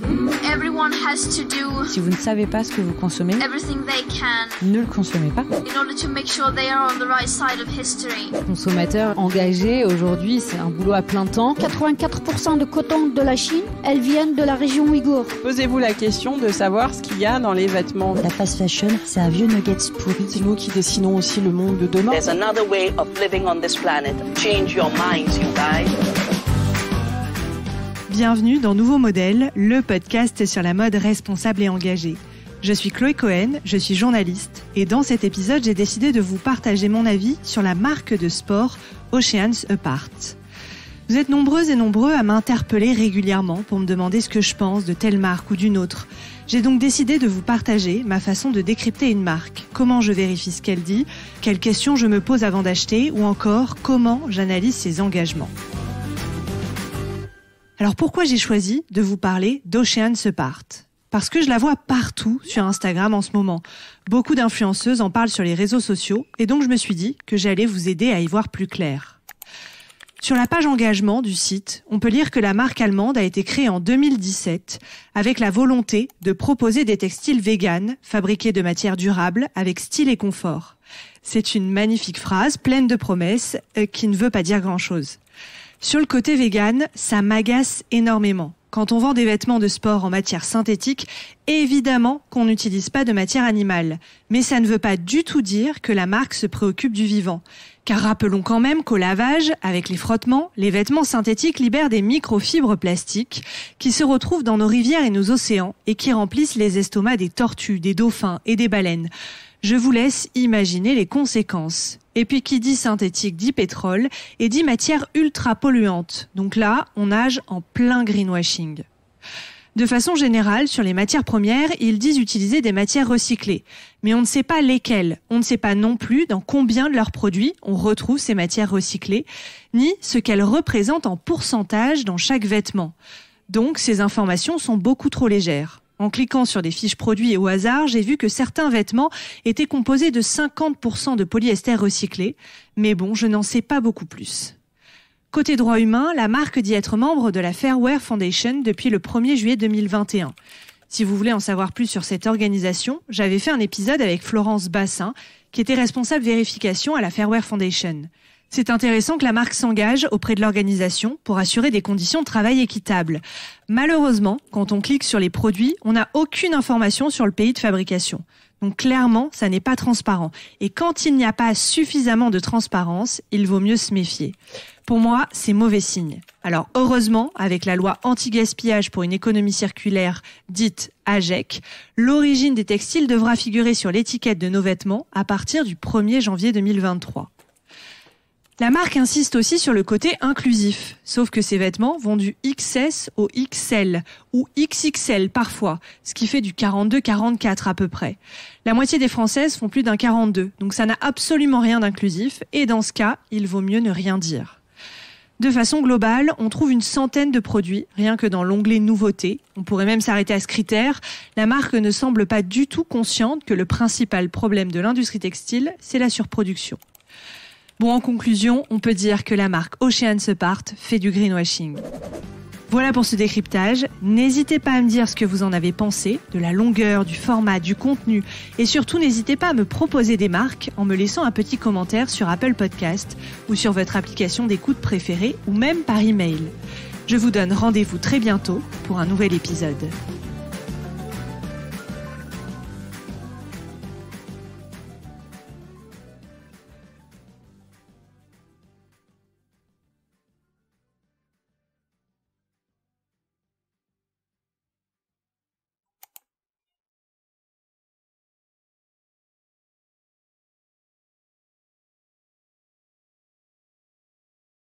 Everyone has to do Si vous ne savez pas ce que vous consommez, everything they can ne le consommez pas. in order to make sure they are on the right side of history. Consommateur engagé, aujourd'hui, c'est un boulot à plein temps. 84% de coton de la Chine, elles viennent de la région ouïghour. Posez-vous la question de savoir ce qu'il y a dans les vêtements. La fast fashion, c'est un vieux nuggets pourri. C'est nous qui dessinons aussi le monde de demain. There's another way of living on this planet. Change your minds, you guys. Bienvenue dans Nouveau Modèle, le podcast sur la mode responsable et engagée. Je suis Chloé Cohen, je suis journaliste et dans cet épisode, j'ai décidé de vous partager mon avis sur la marque de sport Oceans Apart. Vous êtes nombreuses et nombreux à m'interpeller régulièrement pour me demander ce que je pense de telle marque ou d'une autre. J'ai donc décidé de vous partager ma façon de décrypter une marque, comment je vérifie ce qu'elle dit, quelles questions je me pose avant d'acheter ou encore comment j'analyse ses engagements. Alors pourquoi j'ai choisi de vous parler d'Oceans Apart ? Parce que je la vois partout sur Instagram en ce moment. Beaucoup d'influenceuses en parlent sur les réseaux sociaux et donc je me suis dit que j'allais vous aider à y voir plus clair. Sur la page engagement du site, on peut lire que la marque allemande a été créée en 2017 avec la volonté de proposer des textiles véganes fabriqués de matières durables avec style et confort. C'est une magnifique phrase pleine de promesses qui ne veut pas dire grand-chose. Sur le côté vegan, ça m'agace énormément. Quand on vend des vêtements de sport en matière synthétique, évidemment qu'on n'utilise pas de matière animale. Mais ça ne veut pas du tout dire que la marque se préoccupe du vivant. Car rappelons quand même qu'au lavage, avec les frottements, les vêtements synthétiques libèrent des microfibres plastiques qui se retrouvent dans nos rivières et nos océans et qui remplissent les estomacs des tortues, des dauphins et des baleines. Je vous laisse imaginer les conséquences. Et puis qui dit synthétique dit pétrole et dit matière ultra polluante. Donc là, on nage en plein greenwashing. De façon générale, sur les matières premières, ils disent utiliser des matières recyclées. Mais on ne sait pas lesquelles. On ne sait pas non plus dans combien de leurs produits on retrouve ces matières recyclées, ni ce qu'elles représentent en pourcentage dans chaque vêtement. Donc ces informations sont beaucoup trop légères. En cliquant sur des fiches produits au hasard, j'ai vu que certains vêtements étaient composés de 50% de polyester recyclé, mais bon, je n'en sais pas beaucoup plus. Côté droit humain, la marque dit être membre de la Fair Wear Foundation depuis le 1er juillet 2021. Si vous voulez en savoir plus sur cette organisation, j'avais fait un épisode avec Florence Bassin, qui était responsable vérification à la Fair Wear Foundation. C'est intéressant que la marque s'engage auprès de l'organisation pour assurer des conditions de travail équitables. Malheureusement, quand on clique sur les produits, on n'a aucune information sur le pays de fabrication. Donc clairement, ça n'est pas transparent. Et quand il n'y a pas suffisamment de transparence, il vaut mieux se méfier. Pour moi, c'est mauvais signe. Alors heureusement, avec la loi anti-gaspillage pour une économie circulaire dite AGEC, l'origine des textiles devra figurer sur l'étiquette de nos vêtements à partir du 1er janvier 2023. La marque insiste aussi sur le côté inclusif, sauf que ces vêtements vont du XS au XL ou XXL parfois, ce qui fait du 42-44 à peu près. La moitié des Françaises font plus d'un 42, donc ça n'a absolument rien d'inclusif et dans ce cas, il vaut mieux ne rien dire. De façon globale, on trouve une centaine de produits, rien que dans l'onglet nouveautés. On pourrait même s'arrêter à ce critère. La marque ne semble pas du tout consciente que le principal problème de l'industrie textile, c'est la surproduction. Bon, en conclusion, on peut dire que la marque Oceans Apart fait du greenwashing. Voilà pour ce décryptage. N'hésitez pas à me dire ce que vous en avez pensé, de la longueur, du format, du contenu. Et surtout, n'hésitez pas à me proposer des marques en me laissant un petit commentaire sur Apple Podcast ou sur votre application d'écoute préférée ou même par email. Je vous donne rendez-vous très bientôt pour un nouvel épisode.